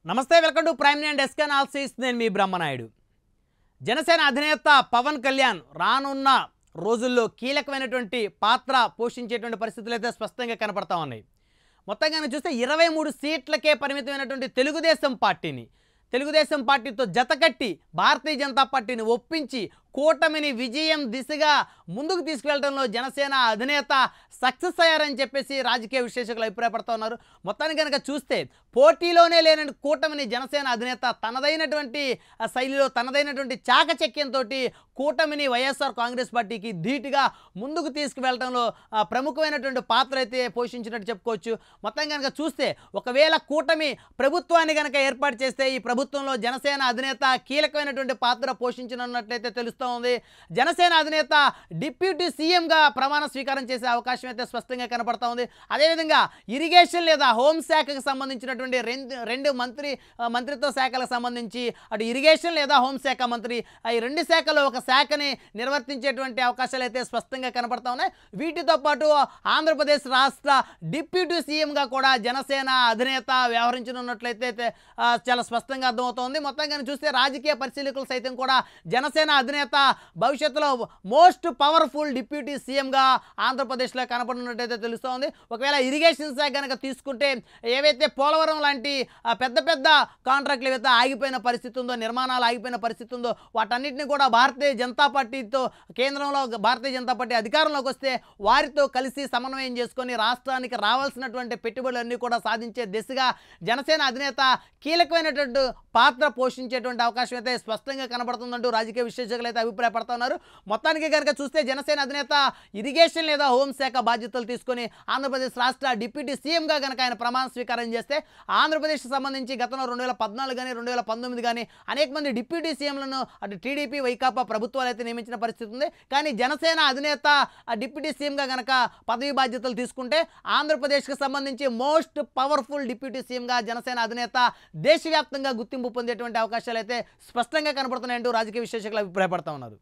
నమస్తే welcome to prime and desk analysis నేను మీ బ్రహ్మనాయుడు జనసేన అధినేత పవన్ కళ్యాణ్ రానున్న రోజుల్లో కీలకమైనటువంటి పాత్ర పోషించేటువంటి పరిస్థితులు అయితే స్పష్టంగా కనపడతా ఉన్నాయి మొత్తంగా చూస్తే 23 సీట్లకే పరిమితమైనటువంటి తెలుగుదేశం పార్టీతో జతకట్టి భారతీయ జనతా పార్టీని ఒప్పించి కూటమిని విజయం దిశగా ముందుకు తీసుకెళ్లడంలో జనసేన అధినేత సక్సెస్ అయ్యారని చెప్పేసి రాజకీయ విశ్లేషకులు అభిప్రాయపడుతూ ఉన్నారు మొత్తానికి కనుక చూస్తే పోటీలోనే లేని కూటమిని జనసేన అధినేత తనదైనటువంటి శైలిలో తనదైనటువంటి చాకచక్యంతో కూటమిని వైఎస్ఆర్ కాంగ్రెస్ పార్టీకి ధీటుగా ముందుకు తీసుకువెళ్లడంలో ప్రముఖమైనటువంటి పాత్ర అయితే పోషించినట్టు చెప్పుకోవచ్చు మొత్తం కనుక చూస్తే ఒకవేళ కూటమి ప్రభుత్వాన్ని కనుక ఏర్పాటు చేస్తే ఈ ప్రభుత్వంలో జనసేన అధినేత కీలకమైనటువంటి పాత్ర పోషించనున్నట్లయితే తెలుస్తుంది జనసేన అధినేత డిప్యూటీ సీఎంగా ప్రమాణ స్వీకారం చేసే అవకాశం అయితే స్పష్టంగా కనపడతా ఉంది అదేవిధంగా ఇరిగేషన్ లేదా హోంశాఖకు సంబంధించినటువంటి రెండు మంత్రిత్వ శాఖలకు సంబంధించి అటు ఇరిగేషన్ లేదా హోంశాఖ మంత్రి ఈ రెండు శాఖల్లో ఒక శాఖని నిర్వర్తించేటువంటి అవకాశాలు అయితే స్పష్టంగా కనపడతా ఉన్నాయి వీటితో పాటు ఆంధ్రప్రదేశ్ రాష్ట్ర డిప్యూటీ సీఎంగా కూడా జనసేన అధినేత వ్యవహరించనున్నట్లయితే చాలా స్పష్టంగా అర్థమవుతోంది మొత్తంగా చూస్తే రాజకీయ పరిశీలకులు సైతం కూడా జనసేన అధినేత భవిష్యత్తులో మోస్ట్ పవర్ఫుల్ డిప్యూటీ సీఎంగా ఆంధ్రప్రదేశ్లో కనపడినట్టయితే తెలుస్తోంది ఒకవేళ ఇరిగేషన్ శాఖ కనుక తీసుకుంటే ఏవైతే పోలవరం లాంటి పెద్ద కాంట్రాక్ట్లు ఏవైతే ఆగిపోయిన పరిస్థితి ఉందో నిర్మాణాలు ఆగిపోయిన పరిస్థితి ఉందో వాటన్నిటిని కూడా భారతీయ జనతా పార్టీతో కేంద్రంలో భారతీయ జనతా పార్టీ అధికారంలోకి వస్తే వారితో కలిసి సమన్వయం చేసుకొని రాష్ట్రానికి రావాల్సినటువంటి పెట్టుబడులన్నీ కూడా సాధించే దిశగా జనసేన అధినేత కీలకమైనటువంటి పాత్ర పోషించేటువంటి అవకాశం అయితే స్పష్టంగా కనబడుతుందంటూ రాజకీయ విశ్లేషకులు అయితే అభిప్రాయపడుతున్నారు మొత్తానికి కనుక చూస్తే జనసేన అధినేత ఇరిగేషన్ లేదా హోంశాఖ బాధ్యతలు తీసుకొని ఆంధ్రప్రదేశ్ రాష్ట్ర డిప్యూటీ సీఎంగా కనుక ఆయన ప్రమాణ స్వీకారం చేస్తే ఆంధ్రప్రదేశ్కి సంబంధించి గతంలో 2014 కానీ 2019 కానీ అనేక మంది డిప్యూటీ సీఎంలను అటు టీడీపీ వైకాపా ప్రభుత్వాలు అయితే నియమించిన పరిస్థితి ఉంది కానీ జనసేన అధినేత డిప్యూటీ సీఎంగా కనుక పదవి బాధ్యతలు తీసుకుంటే ఆంధ్రప్రదేశ్కి సంబంధించి మోస్ట్ పవర్ఫుల్ డిప్యూటీ సీఎంగా జనసేన అధినేత దేశవ్యాప్తంగా గుర్తింపు పొందేటువంటి అవకాశాలు అయితే స్పష్టంగా కనబడుతున్నాయంటూ రాజకీయ విశ్లేషకులు అభిప్రాయపడుతూ ఉన్నారు.